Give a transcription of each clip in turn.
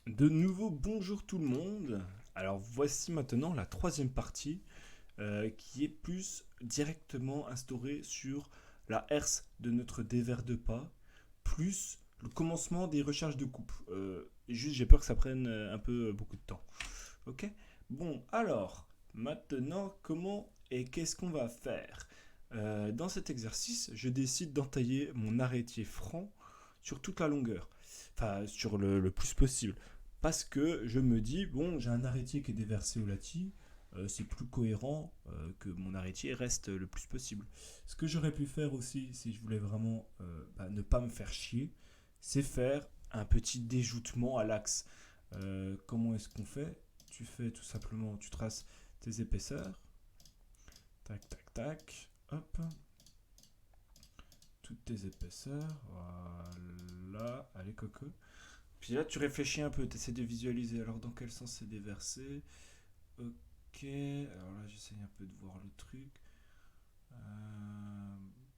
De nouveau, bonjour tout le monde. Alors voici maintenant la troisième partie qui est plus directement instaurée sur la herse de notre dévers de pas, plus le commencement des recherches de coupe. Et juste, j'ai peur que ça prenne un peu beaucoup de temps. Ok. Bon, alors, maintenant, comment et qu'est-ce qu'on va faire? Dans cet exercice, je décide d'entailler mon arrêtier franc sur toute la longueur. Enfin, sur le plus possible. Parce que je me dis, bon, j'ai un arrêtier qui est déversé au lati, c'est plus cohérent que mon arrêtier reste le plus possible. Ce que j'aurais pu faire aussi, si je voulais vraiment ne pas me faire chier, c'est faire un petit déjoutement à l'axe. Comment est-ce qu'on fait? Tu fais tout simplement, tu traces tes épaisseurs, tac, tac, tac, hop, toutes tes épaisseurs, voilà, allez coco. Puis là, tu réfléchis un peu, tu essaies de visualiser. Alors, dans quel sens c'est déversé? Ok, alors là, j'essaye un peu de voir le truc.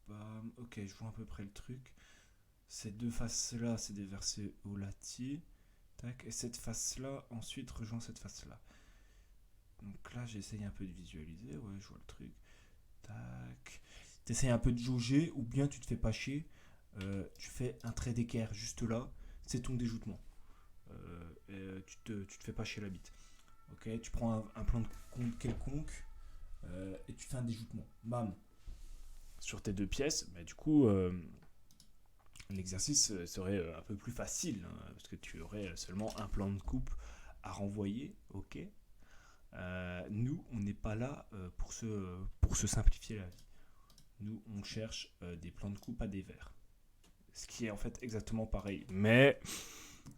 Bam, ok, je vois à peu près le truc. Ces deux faces-là, c'est déversé au lati. Tac, et cette face-là, ensuite, rejoint cette face-là. Donc là, j'essaye un peu de visualiser. Ouais, je vois le truc. Tac. T'essayes un peu de jauger, ou bien tu te fais pas chier. Tu fais un trait d'équerre juste là. C'est ton déjoutement. Tu te fais pas chier la bite. Ok, tu prends un plan de compte quelconque et tu fais un déjoutement. Bam. Sur tes deux pièces, bah, du coup, l'exercice serait un peu plus facile hein, parce que tu aurais seulement un plan de coupe à renvoyer. Ok. Nous, on n'est pas là pour se simplifier la vie. Nous, on cherche des plans de coupe à des verres. Ce qui est en fait exactement pareil. Mais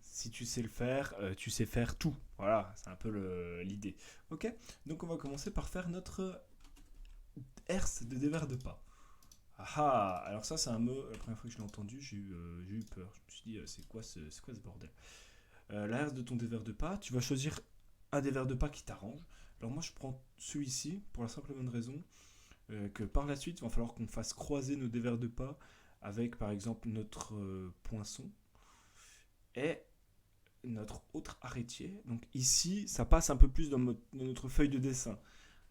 si tu sais le faire, tu sais faire tout. Voilà, c'est un peu l'idée. Ok. Donc on va commencer par faire notre herse de dévers de pas. Ah ah, alors ça c'est un mot, la première fois que je l'ai entendu, j'ai eu peur. Je me suis dit, c'est quoi ce bordel? La herse de ton dévers de pas, tu vas choisir un dévers de pas qui t'arrange. Alors moi je prends celui-ci pour la simple et bonne raison que par la suite il va falloir qu'on fasse croiser nos dévers de pas avec par exemple notre poinçon et notre autre arrêtier. Donc ici ça passe un peu plus dans notre feuille de dessin.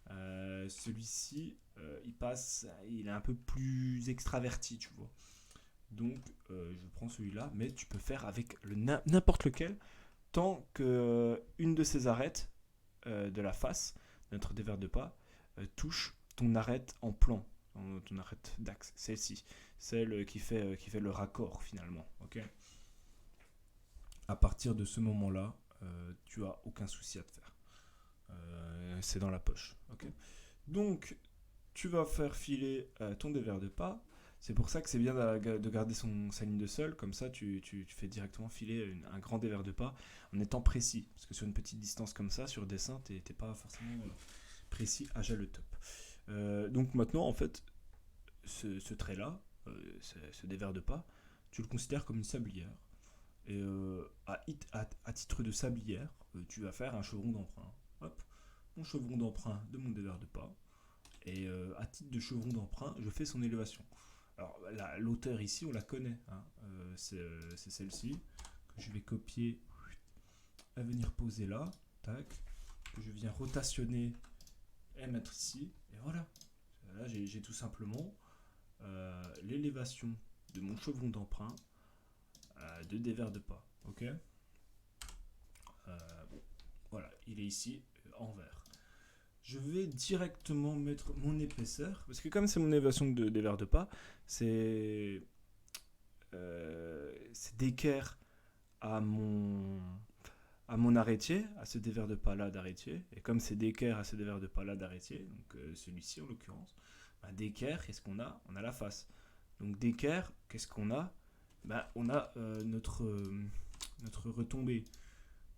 Celui-ci, il est un peu plus extraverti, tu vois. Donc, je prends celui-là, mais tu peux faire avec n'importe lequel, tant que une de ces arêtes de la face, notre dévers de pas, touche ton arête en plan, ton arête d'axe, celle-ci, celle qui fait le raccord finalement. Ok. À partir de ce moment-là, tu as aucun souci à te faire. C'est dans la poche. Ok. Donc, tu vas faire filer ton dévers de pas. C'est pour ça que c'est bien de garder sa ligne de sol. Comme ça, tu fais directement filer un grand dévers de pas en étant précis. Parce que sur une petite distance comme ça, sur dessin, t'es pas forcément précis à le top. Donc maintenant, en fait, ce trait-là, ce dévers de pas, tu le considères comme une sablière. Et à titre de sablière, tu vas faire un chevron d'emprunt. Hop, mon chevron d'emprunt de mon dévers de pas. Et à titre de chevron d'emprunt, je fais son élévation. Alors, l'auteur ici, on la connaît. Hein. C'est celle-ci que je vais copier à venir poser là. Tac. Que je viens rotationner et mettre ici. Et voilà. Là, j'ai tout simplement l'élévation de mon chevron d'emprunt de dévers de pas. Ok. Bon, voilà, il est ici en vert. Je vais directement mettre mon épaisseur, parce que comme c'est mon élévation de dévers de pas, c'est d'équerre à mon arrêtier, à ce dévers de pas là d'arrêtier. Et comme c'est d'équerre à ce dévers de pas là d'arrêtier, donc celui-ci en l'occurrence, bah, d'équerre, qu'est-ce qu'on a? On a la face. Donc d'équerre, qu'est-ce qu'on a? Bah, on a notre retombée,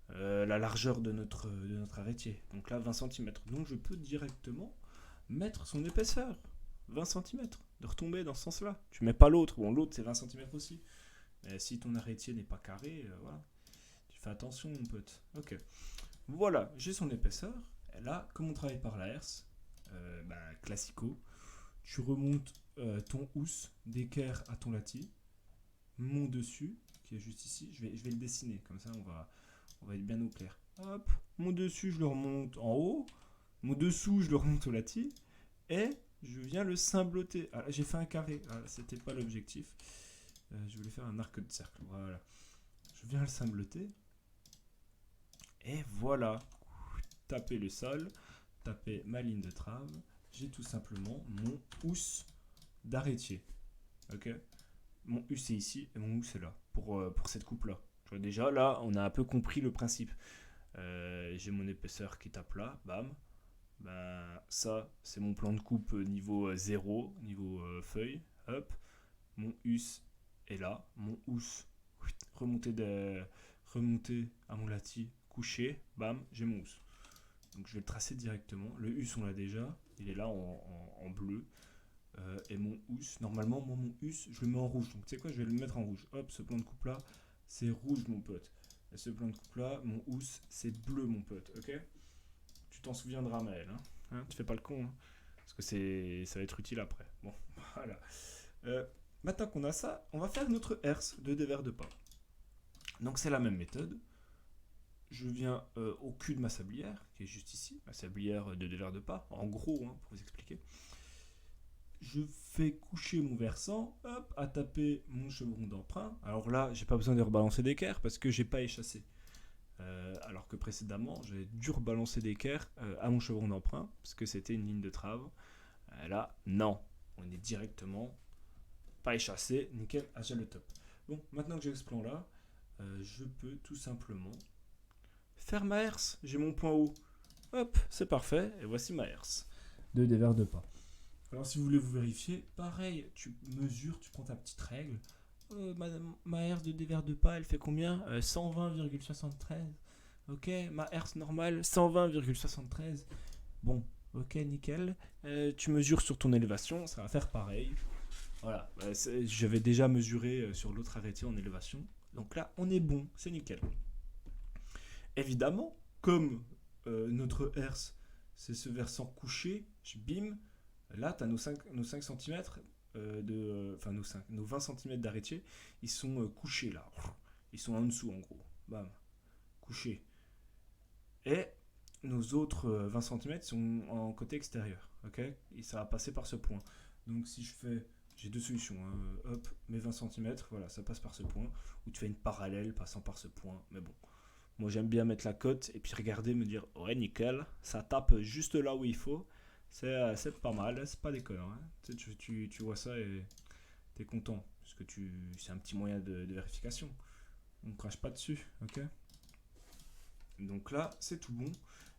la largeur de notre arrêtier. Donc là, 20 centimètres. Donc je peux directement mettre son épaisseur. 20 centimètres. De retomber dans ce sens-là. Tu mets pas l'autre. Bon, l'autre, c'est 20 centimètres aussi. Mais si ton arrêtier n'est pas carré, voilà. Tu fais attention, mon pote. Ok. Voilà, j'ai son épaisseur. Et là, comme on travaille par la herse, classico, tu remontes ton housse d'équerre à ton lati. Mon dessus, qui est juste ici, je vais le dessiner. Comme ça, On va être bien au clair. Hop, mon dessus, je le remonte en haut. Mon dessous, je le remonte au lati. Et je viens le cimbloter. Ah, j'ai fait un carré. Ah, c'était pas l'objectif. Je voulais faire un arc de cercle. Voilà. Je viens le cimbloter. Et voilà. Taper le sol. Taper ma ligne de trave. J'ai tout simplement mon housse d'arrêtier. Ok. Mon housse est ici et mon housse est là. Pour cette coupe-là. Tu vois, déjà, là, on a un peu compris le principe. J'ai mon épaisseur qui tape là. Bam. Ben, ça, c'est mon plan de coupe niveau 0, niveau feuille. Hop. Mon housse est là. Mon housse remonter à mon lati, couché. Bam, j'ai mon housse. Donc je vais le tracer directement. Le housse, on l'a déjà. Il est là en bleu. Et mon housse, normalement, moi, mon housse, je le mets en rouge. Donc tu sais quoi, je vais le mettre en rouge. Hop, ce plan de coupe là, c'est rouge, mon pote. Et ce plan de coupe là, mon housse, c'est bleu, mon pote. Ok? Tu t'en souviendras, Maël. Hein, tu fais pas le con. Hein, parce que ça va être utile après. Bon, voilà. Maintenant qu'on a ça, on va faire notre herse de dévers de pas. Donc c'est la même méthode. Je viens au cul de ma sablière, qui est juste ici, ma sablière de dévers de pas, en gros, hein, pour vous expliquer. Je fais coucher mon versant, hop, à taper mon chevron d'emprunt. Alors là, j'ai pas besoin de rebalancer d'équerre parce que j'ai pas échassé. Alors que précédemment, j'avais dû rebalancer d'équerre à mon chevron d'emprunt parce que c'était une ligne de trave. Là, non, on est directement pas échassé, nickel, à le top. Bon, maintenant que j'ai ce plan là, je peux tout simplement faire ma herse. J'ai mon point haut. Hop, c'est parfait, et voici ma herse de dévers de pas. Alors si vous voulez vous vérifier, pareil, tu mesures, tu prends ta petite règle. Ma herse de dévers de pas, elle fait combien 120,73. Ok, ma herse normale, 120,73. Bon, ok, nickel. Tu mesures sur ton élévation, ça va faire pareil. Voilà, j'avais déjà mesuré sur l'autre arrêté en élévation. Donc là, on est bon, c'est nickel. Évidemment, comme notre herse, c'est ce versant couché, bim, là, tu as nos 5 cm nos 20 cm d'arrêtier, ils sont couchés là. Ils sont en dessous en gros. Bam, couchés. Et nos autres 20 cm sont en côté extérieur. Ok, et ça va passer par ce point. Donc si je fais, j'ai deux solutions. Hein. Hop, mes 20 cm, voilà, ça passe par ce point. Ou tu fais une parallèle passant par ce point. Mais bon, moi j'aime bien mettre la cote et puis regarder, me dire ouais nickel, ça tape juste là où il faut. C'est pas mal, c'est pas déconnant. Hein. Tu vois ça et t'es content. Parce que c'est un petit moyen de vérification. On ne crache pas dessus, ok. Donc là, c'est tout bon.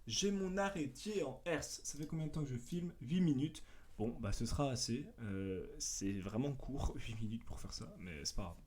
J'ai mon arrêtier en herse. Ça fait combien de temps que je filme 8 minutes. Bon, bah ce sera assez. C'est vraiment court, 8 minutes pour faire ça, mais c'est pas grave.